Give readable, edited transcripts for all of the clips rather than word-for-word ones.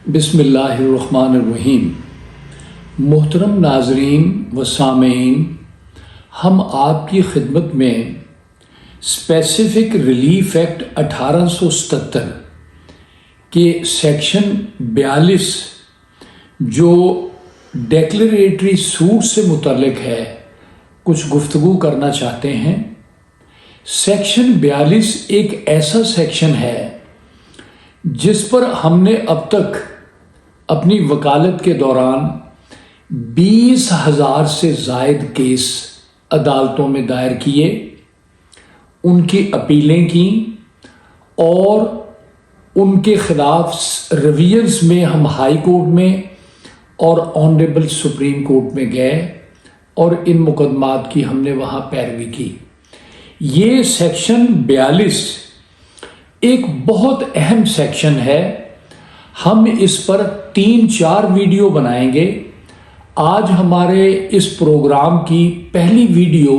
بسم اللہ الرحمن الرحیم۔ محترم ناظرین و سامعین، ہم آپ کی خدمت میں اسپیسیفک ریلیف ایکٹ 1877 کے سیکشن 42 جو ڈیکلریٹری سوٹ سے متعلق ہے کچھ گفتگو کرنا چاہتے ہیں۔ سیکشن 42 ایک ایسا سیکشن ہے جس پر ہم نے اب تک اپنی وکالت کے دوران 20,000 سے زائد کیس عدالتوں میں دائر کیے، ان کی اپیلیں کیں اور ان کے خلاف ریویژنز میں ہم ہائی کورٹ میں اور آنریبل سپریم کورٹ میں گئے اور ان مقدمات کی ہم نے وہاں پیروی کی۔ یہ سیکشن 42 ایک بہت اہم سیکشن ہے۔ ہم اس پر 3-4 ویڈیو بنائیں گے۔ آج ہمارے اس پروگرام کی پہلی ویڈیو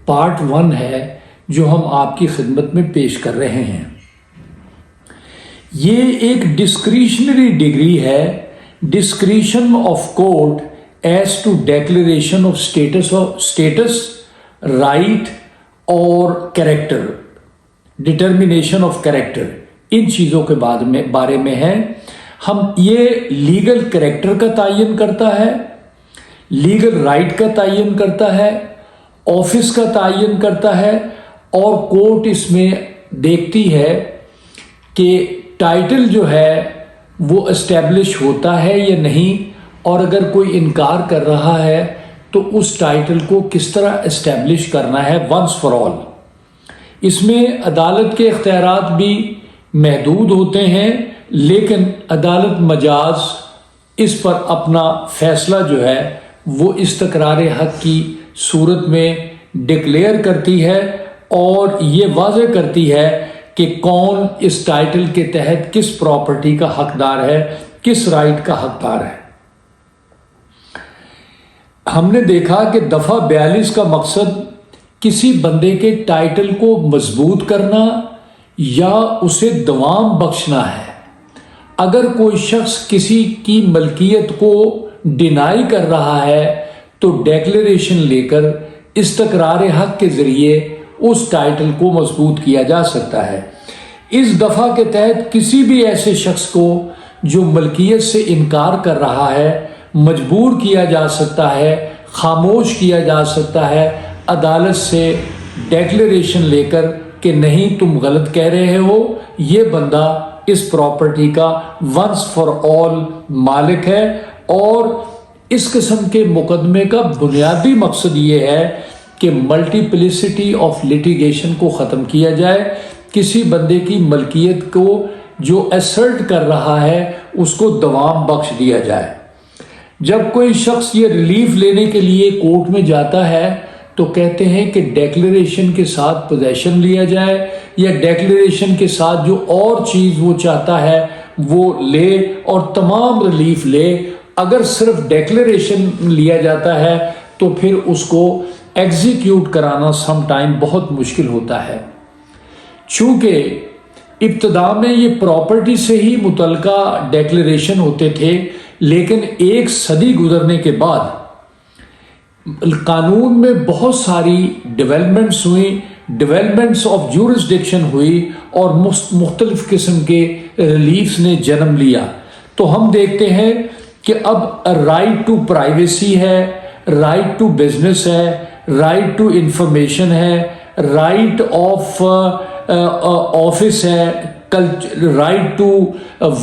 پارٹ 1 ہے جو ہم آپ کی خدمت میں پیش کر رہے ہیں۔ یہ ایک ڈسکریشنری ڈگری ہے، discretion of court as to declaration of status, right اور کریکٹر، ڈٹرمینیشن آف کریکٹر، ان چیزوں کے بارے میں ہے۔ ہم یہ لیگل کریکٹر کا تعین کرتا ہے، لیگل رائٹ کا تعین کرتا ہے، آفس کا تعین کرتا ہے، اور کورٹ اس میں دیکھتی ہے کہ ٹائٹل جو ہے وہ اسٹیبلش ہوتا ہے یا نہیں، اور اگر کوئی انکار کر رہا ہے تو اس ٹائٹل کو کس طرح اسٹیبلش کرنا ہے ونس فار آل۔ اس میں عدالت کے اختیارات بھی محدود ہوتے ہیں، لیکن عدالت مجاز اس پر اپنا فیصلہ جو ہے وہ استقرار حق کی صورت میں ڈکلیئر کرتی ہے اور یہ واضح کرتی ہے کہ کون اس ٹائٹل کے تحت کس پراپرٹی کا حقدار ہے، کس رائٹ کا حقدار ہے۔ ہم نے دیکھا کہ دفعہ 42 کا مقصد کسی بندے کے ٹائٹل کو مضبوط کرنا یا اسے دوام بخشنا ہے۔ اگر کوئی شخص کسی کی ملکیت کو ڈینائی کر رہا ہے تو ڈیکلریشن لے کر استقرار حق کے ذریعے اس ٹائٹل کو مضبوط کیا جا سکتا ہے۔ اس دفعہ کے تحت کسی بھی ایسے شخص کو جو ملکیت سے انکار کر رہا ہے مجبور کیا جا سکتا ہے، خاموش کیا جا سکتا ہے عدالت سے ڈیکلریشن لے کر کہ نہیں تم غلط کہہ رہے ہو، یہ بندہ اس پراپرٹی کا ونس فار آل مالک ہے۔ اور اس قسم کے مقدمے کا بنیادی مقصد یہ ہے کہ ملٹیپلسٹی آف لیٹیگیشن کو ختم کیا جائے، کسی بندے کی ملکیت کو جو ایسرٹ کر رہا ہے اس کو دوام بخش دیا جائے۔ جب کوئی شخص یہ ریلیف لینے کے لیے کورٹ میں جاتا ہے تو کہتے ہیں کہ ڈیکلریشن کے ساتھ پوزیشن لیا جائے، یا ڈیکلریشن کے ساتھ جو اور چیز وہ چاہتا ہے وہ لے اور تمام ریلیف لے۔ اگر صرف ڈیکلریشن لیا جاتا ہے تو پھر اس کو ایگزیکیوٹ کرانا سم ٹائم بہت مشکل ہوتا ہے۔ چونکہ ابتدا میں یہ پراپرٹی سے ہی متعلقہ ڈیکلریشن ہوتے تھے، لیکن 1 صدی گزرنے کے بعد قانون میں بہت ساری ڈیولپمنٹس ہوئی، ڈیولپمنٹس آف جورسڈکشن ہوئی، اور مختلف قسم کے ریلیفز نے جنم لیا۔ تو ہم دیکھتے ہیں کہ اب رائٹ ٹو پرائیویسی ہے، رائٹ ٹو بزنس ہے، رائٹ ٹو انفارمیشن ہے، رائٹ آف آفس ہے، رائٹ ٹو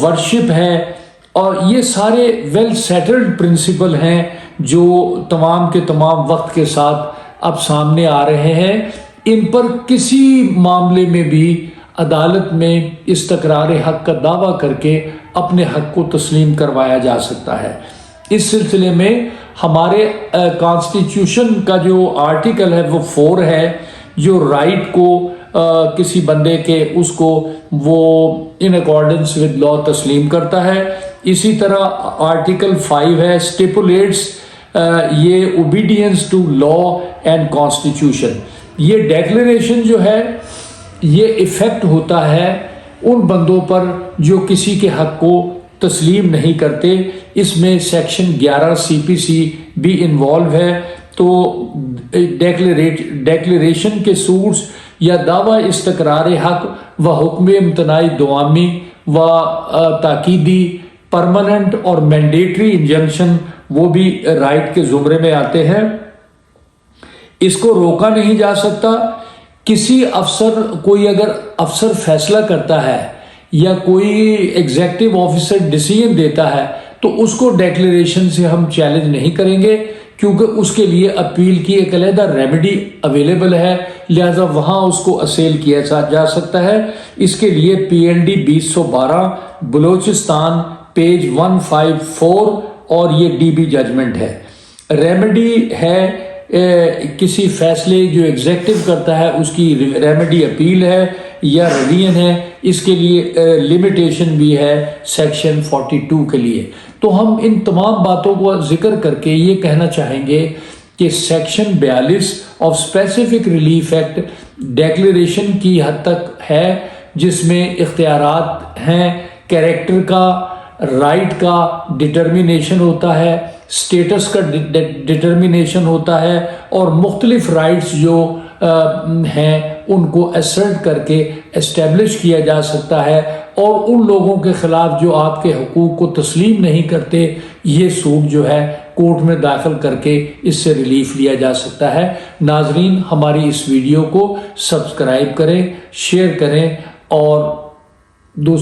ورشپ ہے، اور یہ سارے ویل سیٹلڈ پرنسپل ہیں جو تمام کے تمام وقت کے ساتھ اب سامنے آ رہے ہیں۔ ان پر کسی معاملے میں بھی عدالت میں استقرار حق کا دعویٰ کر کے اپنے حق کو تسلیم کروایا جا سکتا ہے۔ اس سلسلے میں ہمارے کانسٹیٹیوشن کا جو آرٹیکل ہے وہ 4 ہے، جو رائٹ کو کسی بندے کے اس کو وہ ان اکارڈنس ود لا تسلیم کرتا ہے۔ اسی طرح آرٹیکل 5 ہے، اسٹیپولیٹس یہ obedience to law and constitution. یہ ڈیکلریشن جو ہے یہ ایفیکٹ ہوتا ہے ان بندوں پر جو کسی کے حق کو تسلیم نہیں کرتے۔ اس میں سیکشن 11 CPC بھی انوالو ہے۔ تو ڈیکلیریشن کے سوٹس یا دعوی استقرار حق و حکم امتناعی دوامی و تاکیدی، پرماننٹ اور مینڈیٹری انجنکشن، وہ بھی رائٹ کے زمرے میں آتے ہیں۔ اس کو روکا نہیں جا سکتا۔ کسی افسر، کوئی اگر افسر فیصلہ کرتا ہے یا کوئی ایگزیکٹو آفیسر ڈیسیژن دیتا ہے تو اس کو ڈیکلیریشن سے ہم چیلنج نہیں کریں گے، کیونکہ اس کے لیے اپیل کی ایک علیحدہ ریمیڈی اویلیبل ہے، لہذا وہاں اس کو اسیل کیا جا سکتا ہے۔ اس کے لیے PLD 2012 بلوچستان پیج 154 اور یہ DB ججمنٹ ہے۔ ریمیڈی ہے کسی فیصلے جو ایگزیکٹو کرتا ہے اس کی ریمیڈی اپیل ہے یا ریویژن ہے، اس کے لیے لمیٹیشن بھی ہے سیکشن 42 کے لیے۔ تو ہم ان تمام باتوں کو ذکر کر کے یہ کہنا چاہیں گے کہ section 42 of specific relief act declaration کی حد تک ہے، جس میں اختیارات ہیں، کیریکٹر کا، رائٹ کا ڈٹرمینیشن ہوتا ہے، سٹیٹس کا ڈٹرمینیشن ہوتا ہے، اور مختلف رائٹس جو ہیں ان کو اسرٹ کر کے اسٹیبلش کیا جا سکتا ہے، اور ان لوگوں کے خلاف جو آپ کے حقوق کو تسلیم نہیں کرتے، یہ سوٹ جو ہے کورٹ میں داخل کر کے اس سے ریلیف لیا جا سکتا ہے۔ ناظرین، ہماری اس ویڈیو کو سبسکرائب کریں، شیئر کریں اور دوسرے